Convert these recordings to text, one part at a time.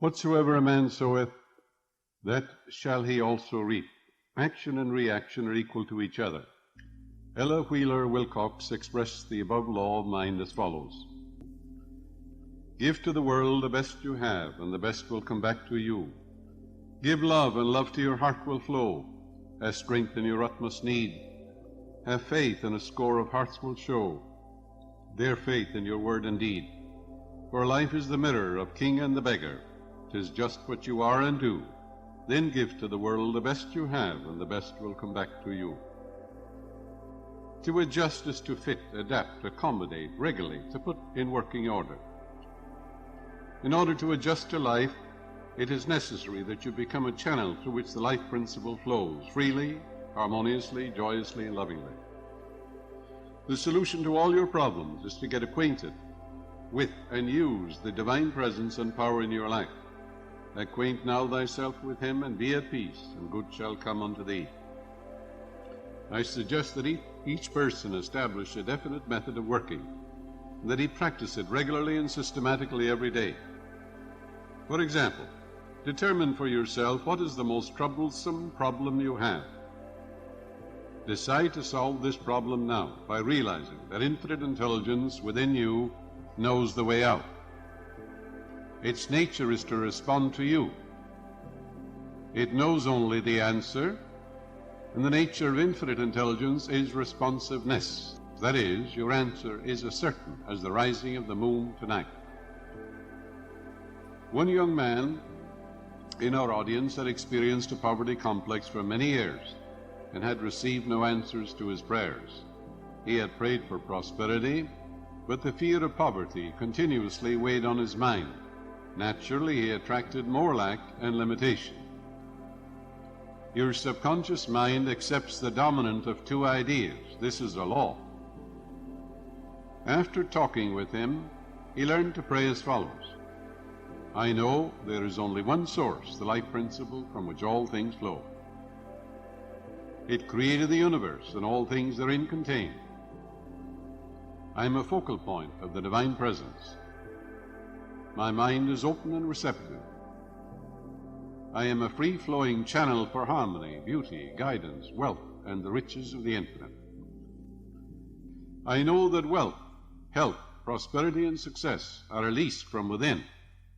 Whatsoever a man soweth, that shall he also reap. Action and reaction are equal to each other. Ella Wheeler Wilcox expressed the above law of mind as follows: Give to the world the best you have, and the best will come back to you. Give love, and love to your heart will flow, as strength in your utmost need. Have faith, and a score of hearts will show their faith in your word and deed. For life is the mirror of king and the beggar. 'Tis just what you are and do. Then give to the world the best you have, and the best will come back to you. To adjust is to fit, adapt, accommodate, regulate, to put in working order. In order to adjust to life, it is necessary that you become a channel through which the life principle flows freely, harmoniously, joyously, and lovingly. The solution to all your problems is to get acquainted with and use the divine presence and power in your life. Acquaint now thyself with him, and be at peace, and good shall come unto thee. I suggest that each person establish a definite method of working, and that he practice it regularly and systematically every day. For example, determine for yourself what is the most troublesome problem you have. Decide to solve this problem now by realizing that infinite intelligence within you knows the way out. Its nature is to respond to you. It knows only the answer, and the nature of infinite intelligence is responsiveness. That is, your answer is as certain as the rising of the moon tonight. One young man in our audience had experienced a poverty complex for many years and had received no answers to his prayers. He had prayed for prosperity, but the fear of poverty continuously weighed on his mind. Naturally, he attracted more lack and limitation. Your subconscious mind accepts the dominant of two ideas. This is a law. After talking with him, he learned to pray as follows: I know there is only one source, the life principle from which all things flow. It created the universe and all things therein contained. I am a focal point of the divine presence. My mind is open and receptive. I am a free-flowing channel for harmony, beauty, guidance, wealth, and the riches of the infinite. I know that wealth, health, prosperity, and success are released from within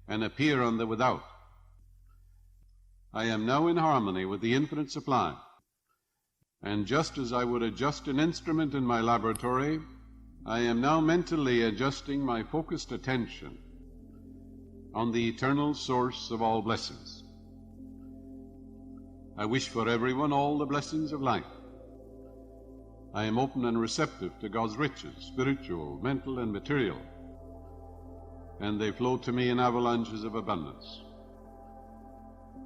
and appear on the without. I am now in harmony with the infinite supply, and just as I would adjust an instrument in my laboratory, I am now mentally adjusting my focused attention on the eternal source of all blessings. I wish for everyone all the blessings of life. I am open and receptive to God's riches, spiritual, mental, and material, and they flow to me in avalanches of abundance.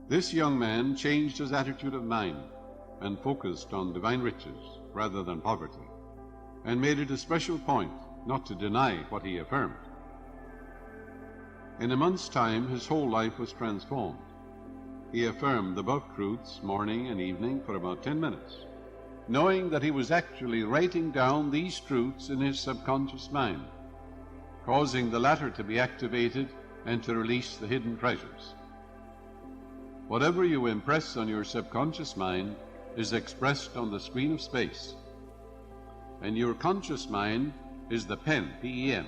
This young man changed his attitude of mind and focused on divine riches rather than poverty, and made it a special point not to deny what he affirmed. In a month's time, his whole life was transformed. He affirmed the above truths morning and evening for about 10 minutes, knowing that he was actually writing down these truths in his subconscious mind, causing the latter to be activated and to release the hidden treasures. Whatever you impress on your subconscious mind is expressed on the screen of space, and your conscious mind is the pen, P-E-N,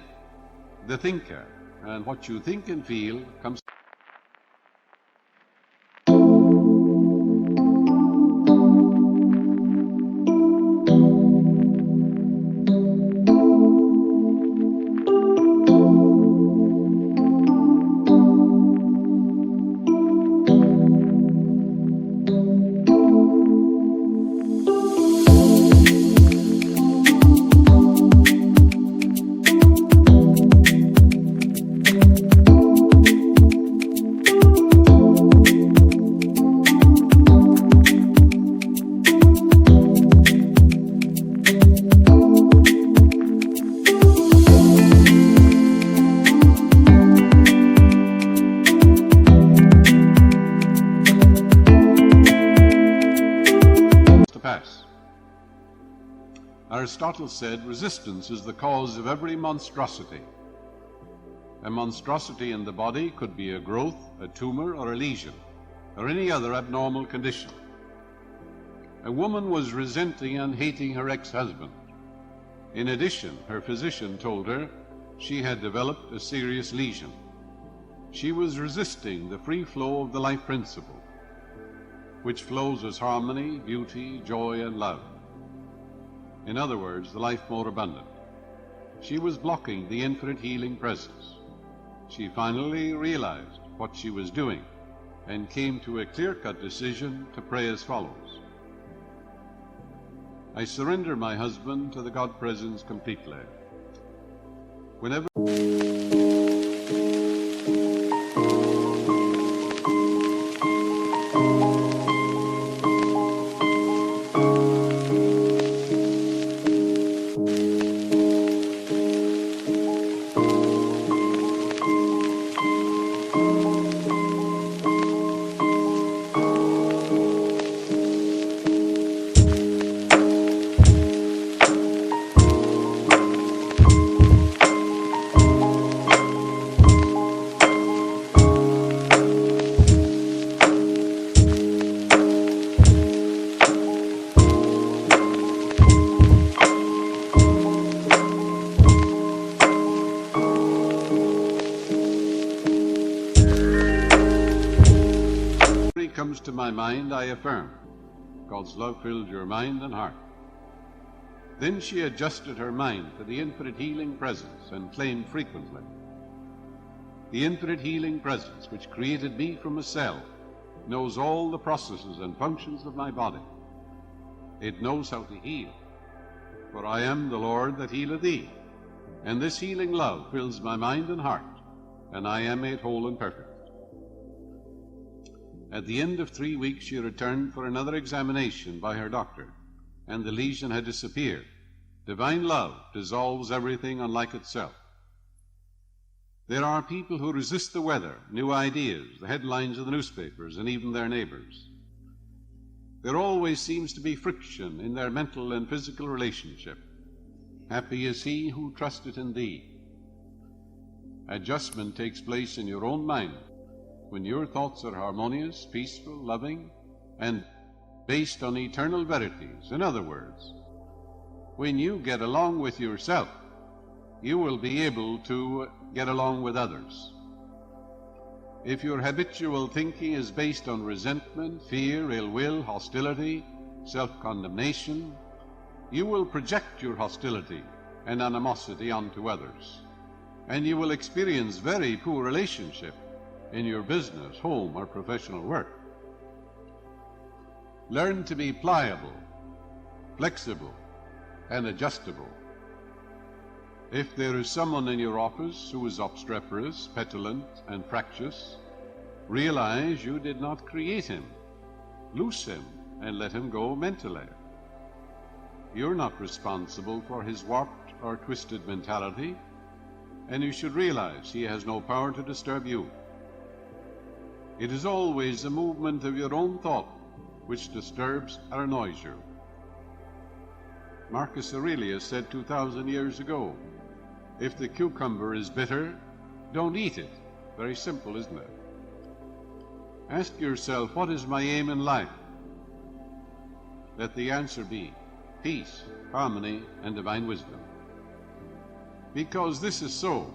the thinker, and what you think and feel comes. Aristotle said, resistance is the cause of every monstrosity. A monstrosity in the body could be a growth, a tumor, or a lesion, or any other abnormal condition. A woman was resenting and hating her ex-husband. In addition, her physician told her she had developed a serious lesion. She was resisting the free flow of the life principle, which flows as harmony, beauty, joy, and love. In other words, the life more abundant. She was blocking the infinite healing presence. She finally realized what she was doing and came to a clear-cut decision to pray as follows. I surrender my husband to the God presence completely. Whenever comes to my mind, I affirm, God's love fills your mind and heart. Then she adjusted her mind to the infinite healing presence and claimed frequently, the infinite healing presence which created me from a cell knows all the processes and functions of my body. It knows how to heal, for I am the Lord that healeth thee, and this healing love fills my mind and heart, and I am made whole and perfect. At the end of 3 weeks, she returned for another examination by her doctor, and the lesion had disappeared. Divine love dissolves everything unlike itself. There are people who resist the weather, new ideas, the headlines of the newspapers, and even their neighbors. There always seems to be friction in their mental and physical relationship. Happy is he who trusteth in thee. Adjustment takes place in your own mind when your thoughts are harmonious, peaceful, loving, and based on eternal verities. In other words, when you get along with yourself, you will be able to get along with others. If your habitual thinking is based on resentment, fear, ill will, hostility, self-condemnation, you will project your hostility and animosity onto others, and you will experience very poor relationship in your business, home, or professional work. Learn to be pliable, flexible, and adjustable. If there is someone in your office who is obstreperous, petulant, and fractious, realize you did not create him. Loose him and let him go mentally. You're not responsible for his warped or twisted mentality, and you should realize he has no power to disturb you. It is always the movement of your own thought which disturbs or annoys you. Marcus Aurelius said 2,000 years ago, if the cucumber is bitter, don't eat it. Very simple, isn't it? Ask yourself, what is my aim in life? Let the answer be peace, harmony, and divine wisdom. Because this is so,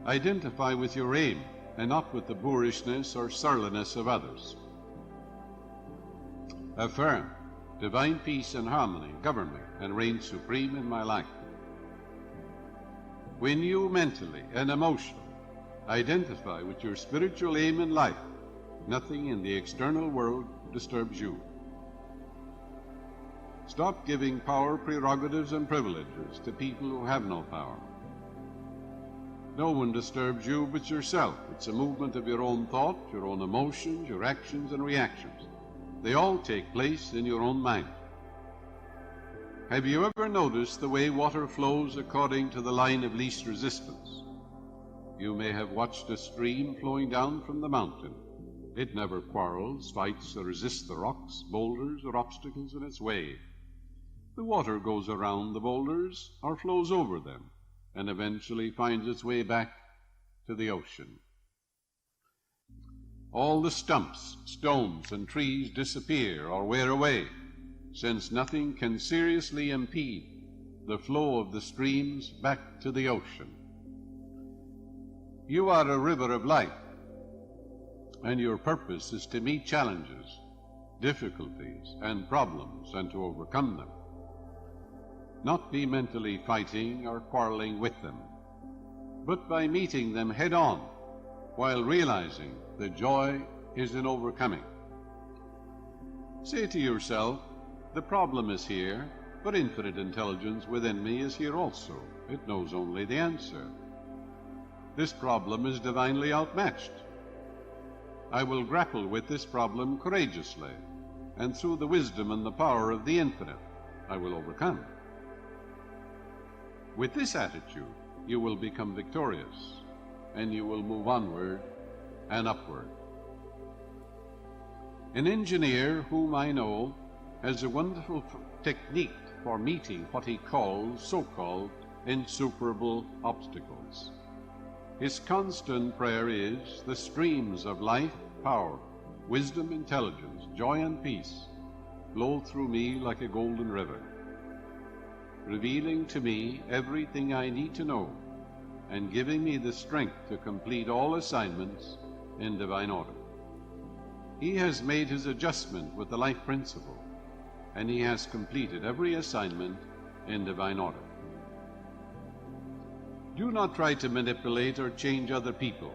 identify with your aim and not with the boorishness or surliness of others. Affirm, divine peace and harmony govern me and reign supreme in my life. When you mentally and emotionally identify with your spiritual aim in life, nothing in the external world disturbs you. Stop giving power, prerogatives, and privileges to people who have no power. No one disturbs you but yourself. It's a movement of your own thought, your own emotions, your actions and reactions. They all take place in your own mind. Have you ever noticed the way water flows according to the line of least resistance? You may have watched a stream flowing down from the mountain. It never quarrels, fights, or resists the rocks, boulders, or obstacles in its way. The water goes around the boulders or flows over them, and eventually finds its way back to the ocean. All the stumps, stones, and trees disappear or wear away, since nothing can seriously impede the flow of the streams back to the ocean. You are a river of life, and your purpose is to meet challenges, difficulties, and problems, and to overcome them. Not be mentally fighting or quarreling with them, but by meeting them head-on, while realizing the joy is in overcoming. Say to yourself, the problem is here, but infinite intelligence within me is here also. It knows only the answer. This problem is divinely outmatched. I will grapple with this problem courageously, and through the wisdom and the power of the infinite, I will overcome. With this attitude, you will become victorious, and you will move onward and upward. An engineer whom I know has a wonderful technique for meeting what he calls so-called insuperable obstacles. His constant prayer is, the streams of life, power, wisdom, intelligence, joy, and peace flow through me like a golden river, revealing to me everything I need to know and giving me the strength to complete all assignments in divine order. He has made his adjustment with the life principle, and he has completed every assignment in divine order. Do not try to manipulate or change other people.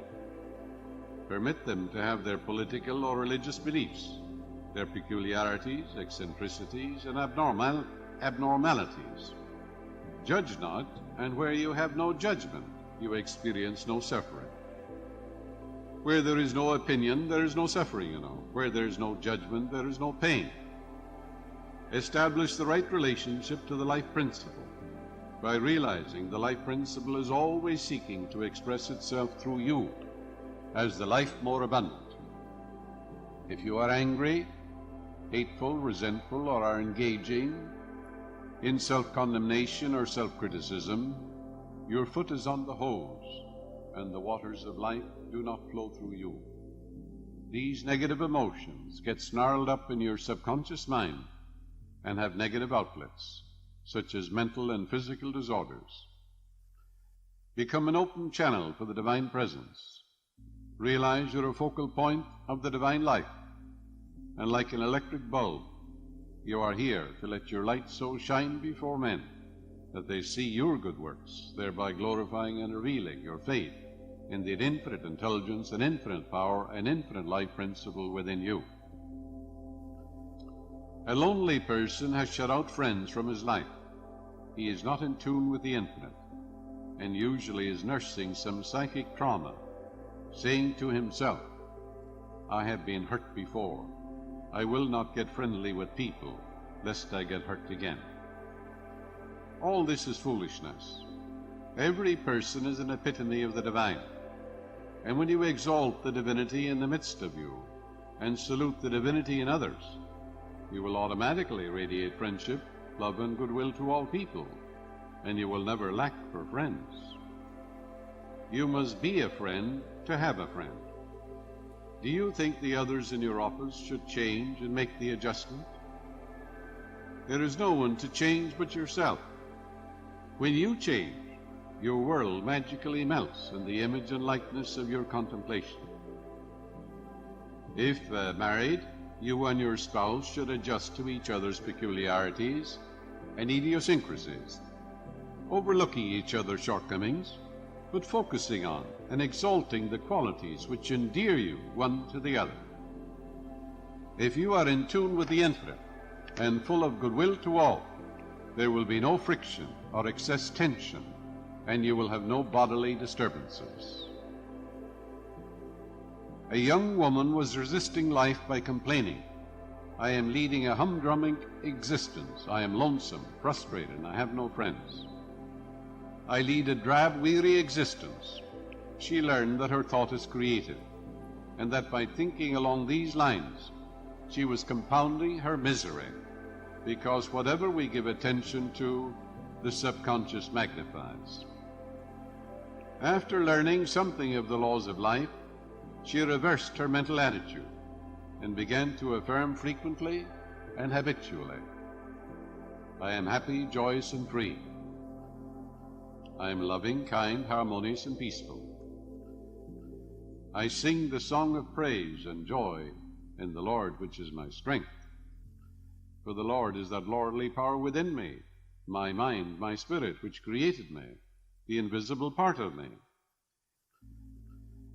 Permit them to have their political or religious beliefs, their peculiarities, eccentricities, and abnormalities. Judge not, and where you have no judgment, you experience no suffering. Where there is no opinion, there is no suffering, Where there is no judgment, there is no pain. Establish the right relationship to the life principle by realizing the life principle is always seeking to express itself through you as the life more abundant. If you are angry, hateful, resentful, or are engaging in self-condemnation or self-criticism, your foot is on the hose, and the waters of life do not flow through you. These negative emotions get snarled up in your subconscious mind and have negative outlets, such as mental and physical disorders. Become an open channel for the divine presence. Realize you're a focal point of the divine life, and like an electric bulb, you are here to let your light so shine before men that they see your good works, thereby glorifying and revealing your faith in the infinite intelligence and infinite power and infinite life principle within you. A lonely person has shut out friends from his life. He is not in tune with the infinite, and usually is nursing some psychic trauma, saying to himself, I have been hurt before. I will not get friendly with people, lest I get hurt again. All this is foolishness. Every person is an epitome of the divine, and when you exalt the divinity in the midst of you and salute the divinity in others, you will automatically radiate friendship, love, and goodwill to all people, and you will never lack for friends. You must be a friend to have a friend. Do you think the others in your office should change and make the adjustment? There is no one to change but yourself. When you change, your world magically melts in the image and likeness of your contemplation. If married, you and your spouse should adjust to each other's peculiarities and idiosyncrasies, overlooking each other's shortcomings, but focusing on and exalting the qualities which endear you one to the other. If you are in tune with the infinite and full of goodwill to all, there will be no friction or excess tension, and you will have no bodily disturbances. A young woman was resisting life by complaining, I am leading a humdrum existence. I am lonesome, frustrated, and I have no friends. I lead a drab, weary existence. She learned that her thought is creative, and that by thinking along these lines, she was compounding her misery, because whatever we give attention to, the subconscious magnifies. After learning something of the laws of life, she reversed her mental attitude and began to affirm frequently and habitually, I am happy, joyous, and free. I am loving, kind, harmonious, and peaceful. I sing the song of praise and joy in the Lord, which is my strength. For the Lord is that lordly power within me, my mind, my spirit, which created me, the invisible part of me.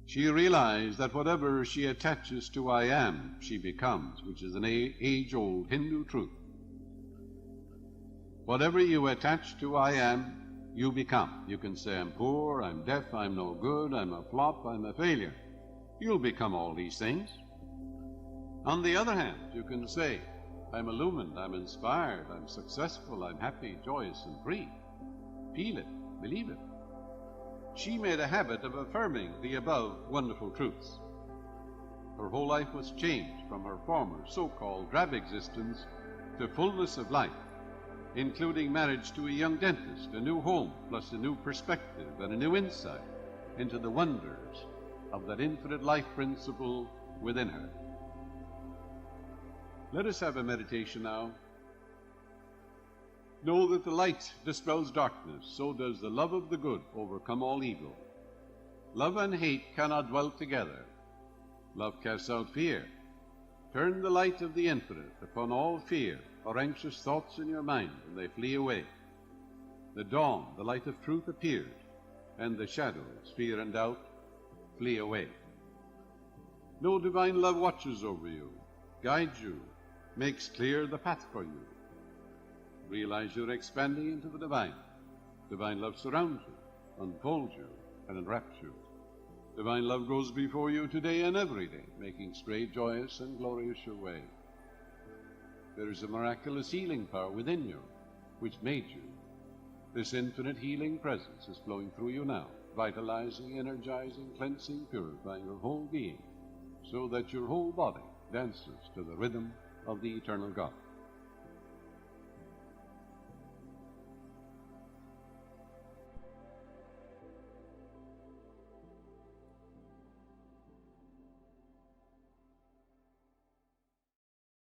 She realized that whatever she attaches to I am, she becomes, which is an age-old Hindu truth. Whatever you attach to I am, you become. You can say, I'm poor, I'm deaf, I'm no good, I'm a flop, I'm a failure. You'll become all these things. On the other hand, you can say, I'm illumined, I'm inspired, I'm successful, I'm happy, joyous, and free. Feel it, believe it. She made a habit of affirming the above wonderful truths. Her whole life was changed from her former so-called drab existence to fullness of life, including marriage to a young dentist, a new home, plus a new perspective and a new insight into the wonders of that infinite life principle within her. Let us have a meditation now. Know that the light dispels darkness, so does the love of the good overcome all evil. Love and hate cannot dwell together. Love casts out fear. Turn the light of the infinite upon all fear or anxious thoughts in your mind, and they flee away. The dawn, the light of truth, appears, and the shadows, fear and doubt, flee away. No divine love watches over you, guides you, makes clear the path for you. Realize you're expanding into the divine. Divine love surrounds you, unfolds you, and enwraps you. Divine love goes before you today and every day, making straight, joyous, and glorious your way. There is a miraculous healing power within you, which made you. This infinite healing presence is flowing through you now, vitalizing, energizing, cleansing, purifying your whole being, so that your whole body dances to the rhythm of the eternal God.